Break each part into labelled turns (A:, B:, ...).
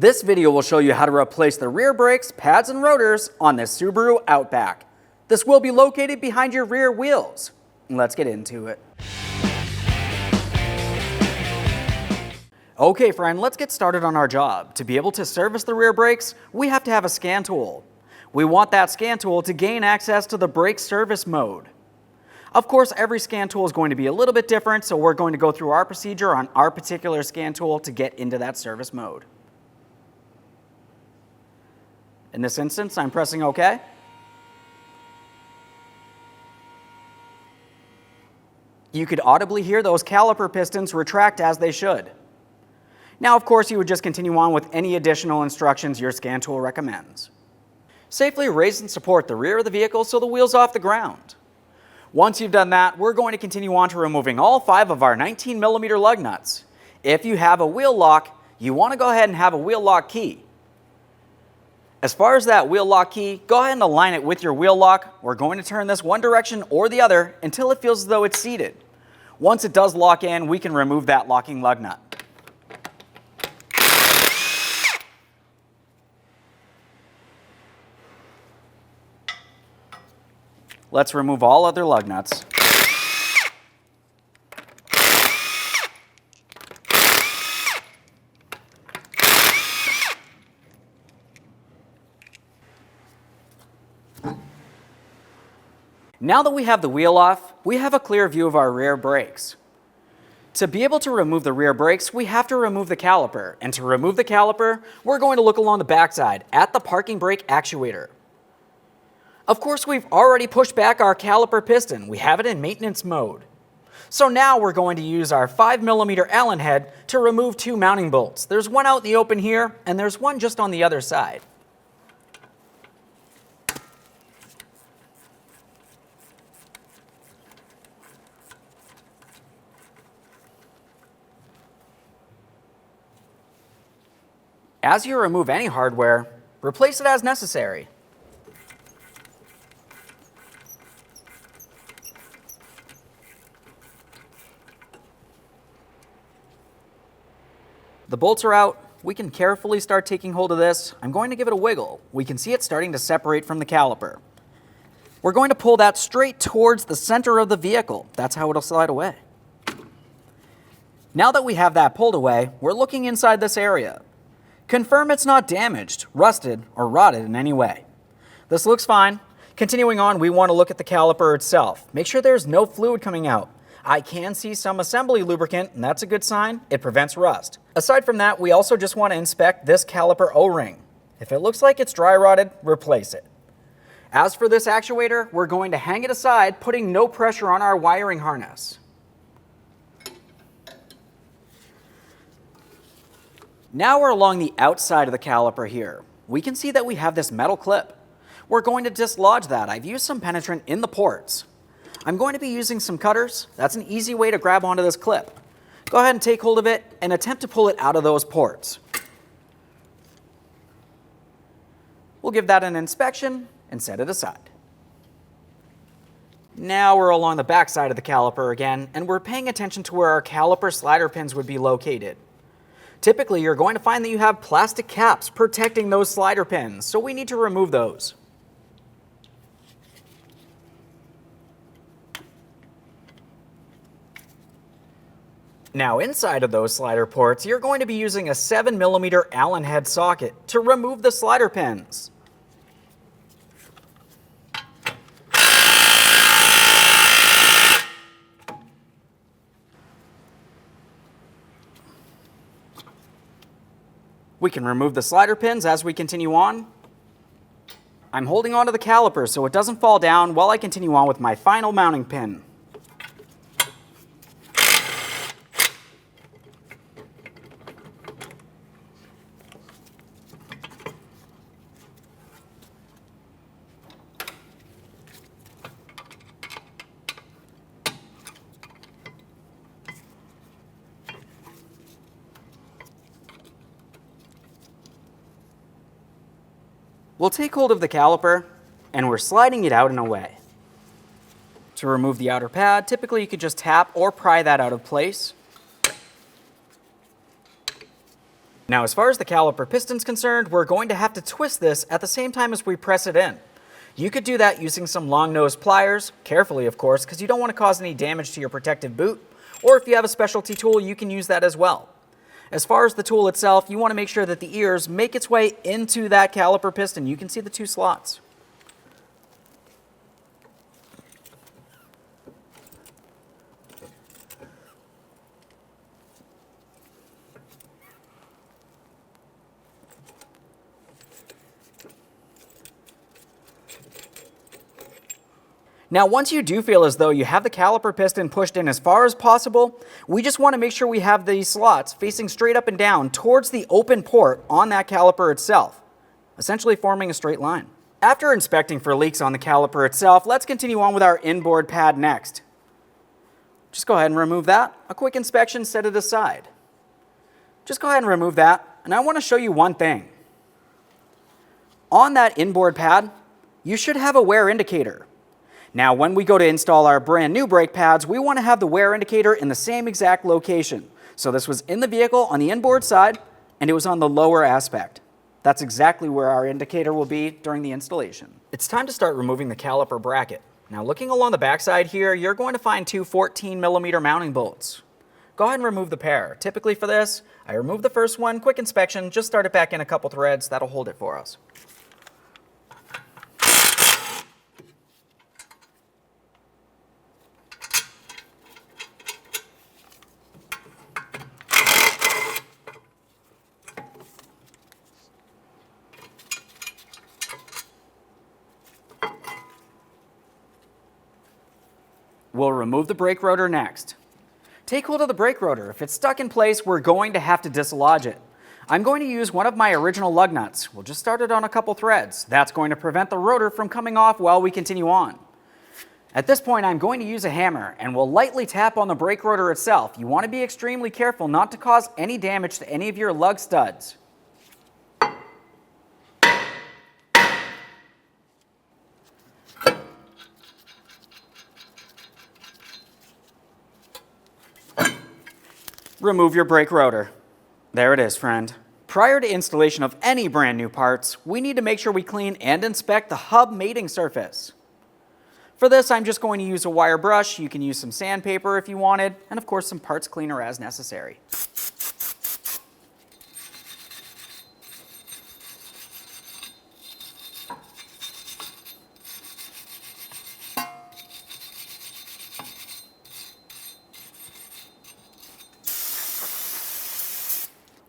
A: This video will show you how to replace the rear brakes, pads, and rotors on this Subaru Outback. This will be located behind your rear wheels. Let's get into it. Okay friend, let's get started on our job. To be able to service the rear brakes, we have to have a scan tool. We want that scan tool to gain access to the brake service mode. Of course, every scan tool is going to be a little bit different, so we're going to go through our procedure on our particular scan tool to get into that service mode. In this instance, I'm pressing OK. You could audibly hear those caliper pistons retract as they should. Now, of course, you would just continue on with any additional instructions your scan tool recommends. Safely raise and support the rear of the vehicle so the wheel's off the ground. Once you've done that, we're going to continue on to removing all 5 of our 19mm lug nuts. If you have a wheel lock, you want to go ahead and have a wheel lock key. As far as that wheel lock key, go ahead and align it with your wheel lock. We're going to turn this one direction or the other until it feels as though it's seated. Once it does lock in, we can remove that locking lug nut. Let's remove all other lug nuts. Now that we have the wheel off, we have a clear view of our rear brakes. To be able to remove the rear brakes, we have to remove the caliper. And to remove the caliper, we're going to look along the backside at the parking brake actuator. Of course, we've already pushed back our caliper piston. We have it in maintenance mode. So now we're going to use our 5mm Allen head to remove 2 mounting bolts. There's one out in the open here, and there's one just on the other side. As you remove any hardware, replace it as necessary. The bolts are out. We can carefully start taking hold of this. I'm going to give it a wiggle. We can see it starting to separate from the caliper. We're going to pull that straight towards the center of the vehicle. That's how it'll slide away. Now that we have that pulled away, we're looking inside this area. Confirm it's not damaged, rusted, or rotted in any way. This looks fine. Continuing on, we want to look at the caliper itself. Make sure there's no fluid coming out. I can see some assembly lubricant, and that's a good sign. It prevents rust. Aside from that, we also just want to inspect this caliper O-ring. If it looks like it's dry rotted, replace it. As for this actuator, we're going to hang it aside, putting no pressure on our wiring harness. Now we're along the outside of the caliper here. We can see that we have this metal clip. We're going to dislodge that. I've used some penetrant in the ports. I'm going to be using some cutters. That's an easy way to grab onto this clip. Go ahead and take hold of it and attempt to pull it out of those ports. We'll give that an inspection and set it aside. Now we're along the back side of the caliper again, and we're paying attention to where our caliper slider pins would be located. Typically, you're going to find that you have plastic caps protecting those slider pins, so we need to remove those. Now, inside of those slider ports, you're going to be using a 7mm Allen head socket to remove the slider pins. We can remove the slider pins as we continue on. I'm holding onto the caliper so it doesn't fall down while I continue on with my final mounting pin. We'll take hold of the caliper, and we're sliding it out and away. To remove the outer pad, typically you could just tap or pry that out of place. Now, as far as the caliper piston's concerned, we're going to have to twist this at the same time as we press it in. You could do that using some long-nosed pliers, carefully of course, because you don't want to cause any damage to your protective boot, or if you have a specialty tool, you can use that as well. As far as the tool itself, you want to make sure that the ears make its way into that caliper piston. You can see the two slots. Now, once you do feel as though you have the caliper piston pushed in as far as possible, we just want to make sure we have these slots facing straight up and down towards the open port on that caliper itself, essentially forming a straight line. After inspecting for leaks on the caliper itself, let's continue on with our inboard pad next. Just go ahead and remove that. A quick inspection, set it aside. Just go ahead and remove that, and I want to show you one thing. On that inboard pad, you should have a wear indicator. Now, when we go to install our brand new brake pads, we want to have the wear indicator in the same exact location. So this was in the vehicle on the inboard side, and it was on the lower aspect. That's exactly where our indicator will be during the installation. It's time to start removing the caliper bracket. Now, looking along the backside here, you're going to find two 14mm mounting bolts. Go ahead and remove the pair. Typically for this, I remove the first one, quick inspection, just start it back in a couple threads, that'll hold it for us. We'll remove the brake rotor next. Take hold of the brake rotor. If it's stuck in place, we're going to have to dislodge it. I'm going to use one of my original lug nuts. We'll just start it on a couple threads. That's going to prevent the rotor from coming off while we continue on. At this point, I'm going to use a hammer and we'll lightly tap on the brake rotor itself. You want to be extremely careful not to cause any damage to any of your lug studs. Remove your brake rotor. There it is, friend. Prior to installation of any brand new parts, we need to make sure we clean and inspect the hub mating surface. For this, I'm just going to use a wire brush. You can use some sandpaper if you wanted, and of course some parts cleaner as necessary.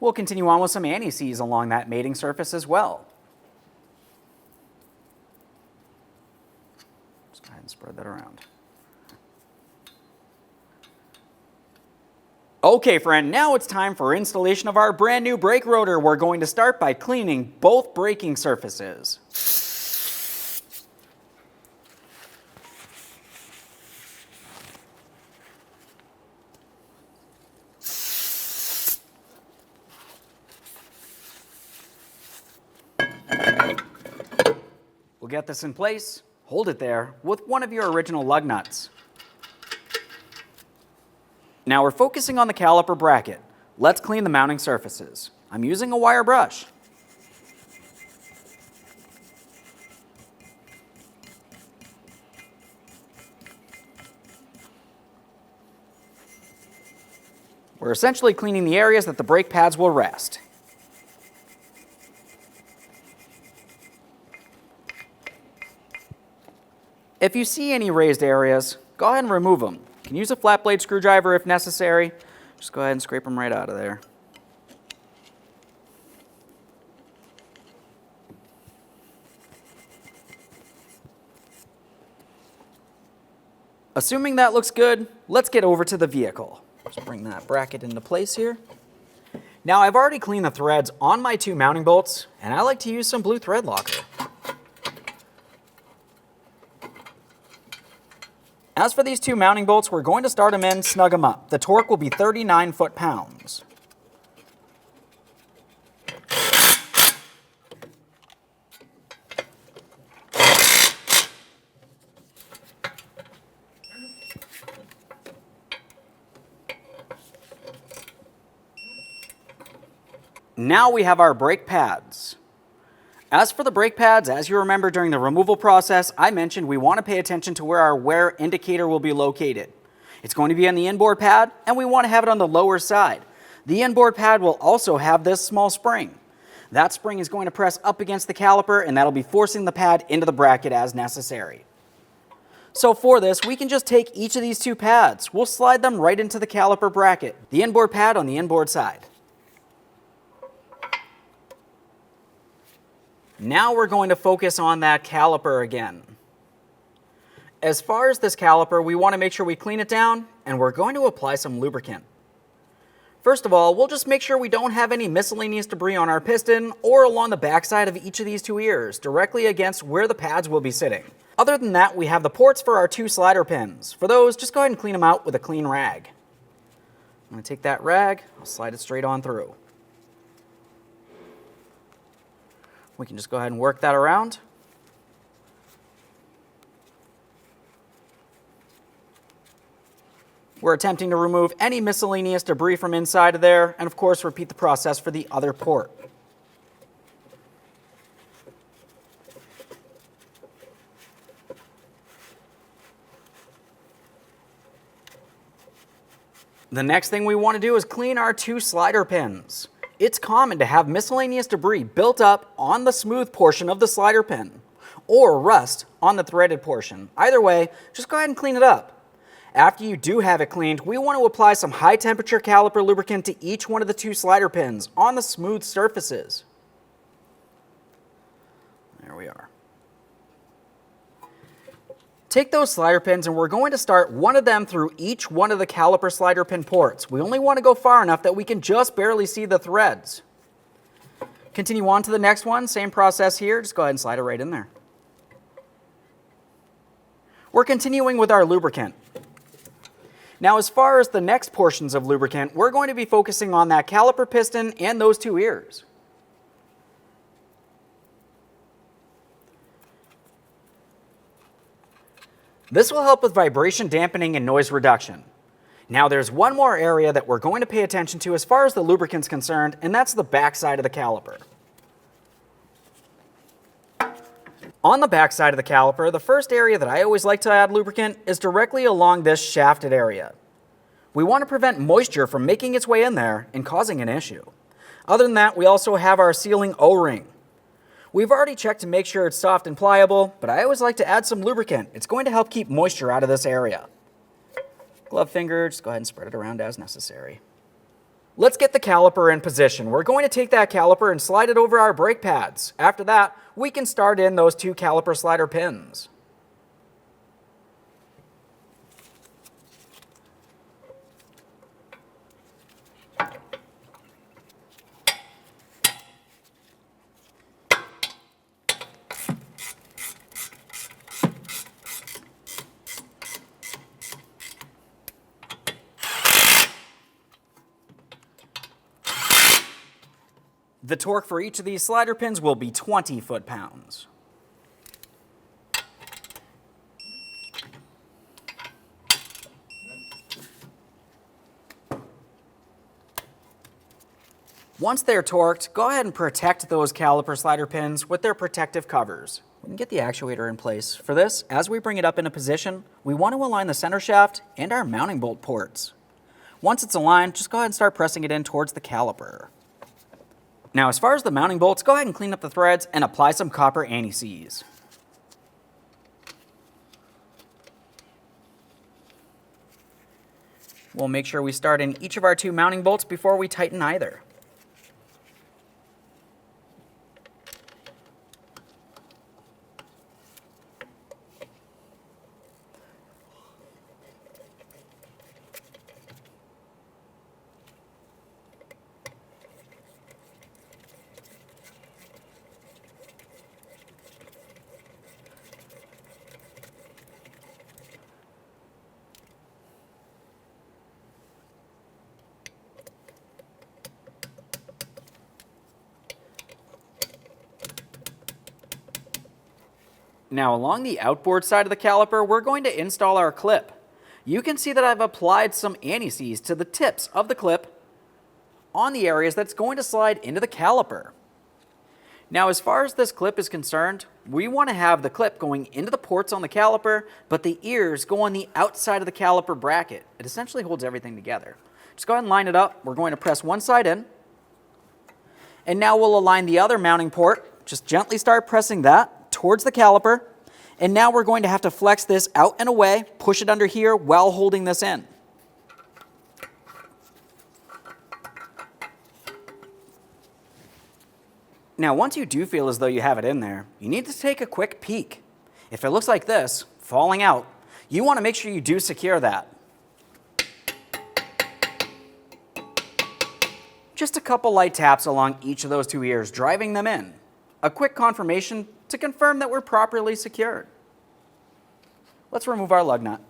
A: We'll continue on with some anti-seize along that mating surface as well. Just go ahead and spread that around. Okay, friend, now it's time for installation of our brand new brake rotor. We're going to start by cleaning both braking surfaces. We'll get this in place, hold it there with one of your original lug nuts. Now we're focusing on the caliper bracket. Let's clean the mounting surfaces. I'm using a wire brush. We're essentially cleaning the areas that the brake pads will rest. If you see any raised areas, go ahead and remove them. You can use a flat blade screwdriver if necessary. Just go ahead and scrape them right out of there. Assuming that looks good, let's get over to the vehicle. Just bring that bracket into place here. Now I've already cleaned the threads on my two mounting bolts, and I like to use some blue thread locker. As for these two mounting bolts, we're going to start them in, snug them up. The torque will be 39 foot-pounds. Now we have our brake pads. As for the brake pads, as you remember during the removal process, I mentioned we want to pay attention to where our wear indicator will be located. It's going to be on the inboard pad, and we want to have it on the lower side. The inboard pad will also have this small spring. That spring is going to press up against the caliper, and that'll be forcing the pad into the bracket as necessary. So for this, we can just take each of these two pads. We'll slide them right into the caliper bracket, the inboard pad on the inboard side. Now we're going to focus on that caliper again. As far as this caliper, we want to make sure we clean it down, and we're going to apply some lubricant. First of all, we'll just make sure we don't have any miscellaneous debris on our piston or along the backside of each of these two ears, directly against where the pads will be sitting. Other than that, we have the ports for our two slider pins. For those, just go ahead and clean them out with a clean rag. I'm going to take that rag, I'll slide it straight on through. We can just go ahead and work that around. We're attempting to remove any miscellaneous debris from inside of there, and of course repeat the process for the other port. The next thing we want to do is clean our two slider pins. It's common to have miscellaneous debris built up on the smooth portion of the slider pin, or rust on the threaded portion. Either way, just go ahead and clean it up. After you do have it cleaned, we want to apply some high temperature caliper lubricant to each one of the two slider pins on the smooth surfaces. There we are. Take those slider pins and we're going to start one of them through each one of the caliper slider pin ports. We only want to go far enough that we can just barely see the threads. Continue on to the next one, same process here, just go ahead and slide it right in there. We're continuing with our lubricant. Now, as far as the next portions of lubricant, we're going to be focusing on that caliper piston and those two ears. This will help with vibration dampening and noise reduction. Now, there's one more area that we're going to pay attention to as far as the lubricant's concerned, and that's the back side of the caliper. On the back side of the caliper, the first area that I always like to add lubricant is directly along this shafted area. We want to prevent moisture from making its way in there and causing an issue. Other than that, we also have our sealing O-ring. We've already checked to make sure it's soft and pliable, but I always like to add some lubricant. It's going to help keep moisture out of this area. Glove finger, just go ahead and spread it around as necessary. Let's get the caliper in position. We're going to take that caliper and slide it over our brake pads. After that, we can start in those two caliper slider pins. The torque for each of these slider pins will be 20 foot-pounds. Once they're torqued, go ahead and protect those caliper slider pins with their protective covers. We can get the actuator in place. For this, as we bring it up into position, we want to align the center shaft and our mounting bolt ports. Once it's aligned, just go ahead and start pressing it in towards the caliper. Now, as far as the mounting bolts, go ahead and clean up the threads and apply some copper anti-seize. We'll make sure we start in each of our two mounting bolts before we tighten either. Now, along the outboard side of the caliper, we're going to install our clip. You can see that I've applied some anti-seize to the tips of the clip on the areas that's going to slide into the caliper. Now, as far as this clip is concerned, we want to have the clip going into the ports on the caliper, but the ears go on the outside of the caliper bracket. It essentially holds everything together. Just go ahead and line it up. We're going to press one side in. And now we'll align the other mounting port. Just gently start pressing that towards the caliper. And now we're going to have to flex this out and away, push it under here while holding this in. Now, once you do feel as though you have it in there, you need to take a quick peek. If it looks like this, falling out, you want to make sure you do secure that. Just a couple light taps along each of those two ears, driving them in. A quick confirmation to confirm that we're properly secured. Let's remove our lug nut.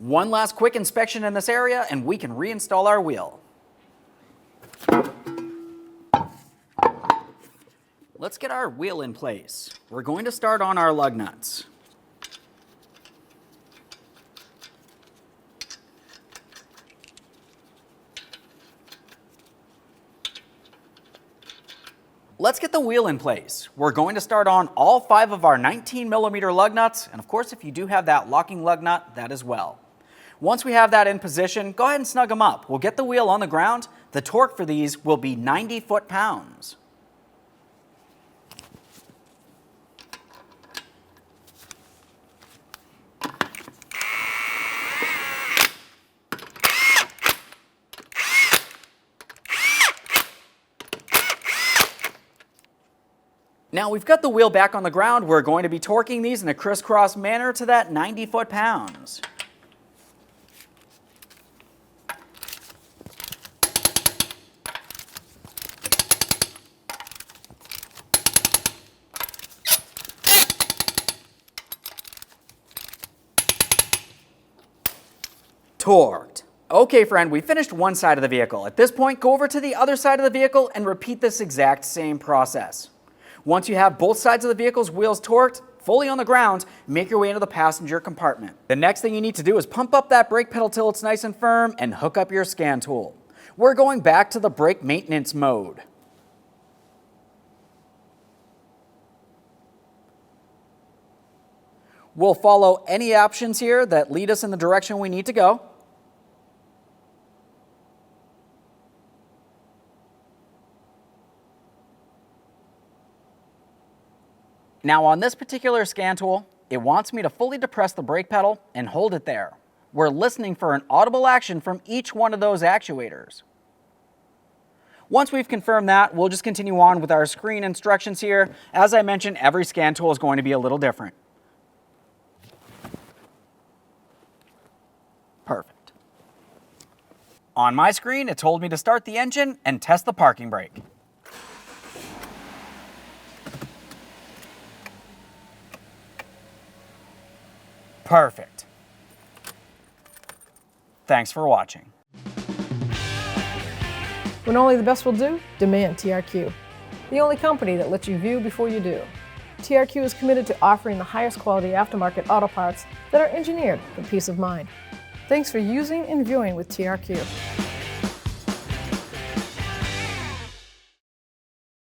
A: One last quick inspection in this area and we can reinstall our wheel. Let's get our wheel in place. We're going to start on our lug nuts. Let's get the wheel in place. We're going to start on all 5 of our 19mm lug nuts, and of course if you do have that locking lug nut, that as well. Once we have that in position, go ahead and snug them up. We'll get the wheel on the ground. The torque for these will be 90 foot-pounds. Now we've got the wheel back on the ground. We're going to be torquing these in a crisscross manner to that 90 foot-pounds. Torqued. Okay, friend, we finished one side of the vehicle. At this point, go over to the other side of the vehicle and repeat this exact same process. Once you have both sides of the vehicle's wheels torqued, fully on the ground, make your way into the passenger compartment. The next thing you need to do is pump up that brake pedal till it's nice and firm and hook up your scan tool. We're going back to the brake maintenance mode. We'll follow any options here that lead us in the direction we need to go. Now on this particular scan tool, it wants me to fully depress the brake pedal and hold it there. We're listening for an audible action from each one of those actuators. Once we've confirmed that, we'll just continue on with our screen instructions here. As I mentioned, every scan tool is going to be a little different. Perfect. On my screen, it told me to start the engine and test the parking brake. Perfect. Thanks for watching.
B: When only the best will do, demand TRQ. The only company that lets you view before you do. TRQ is committed to offering the highest quality aftermarket auto parts that are engineered for peace of mind. Thanks for using and viewing with TRQ.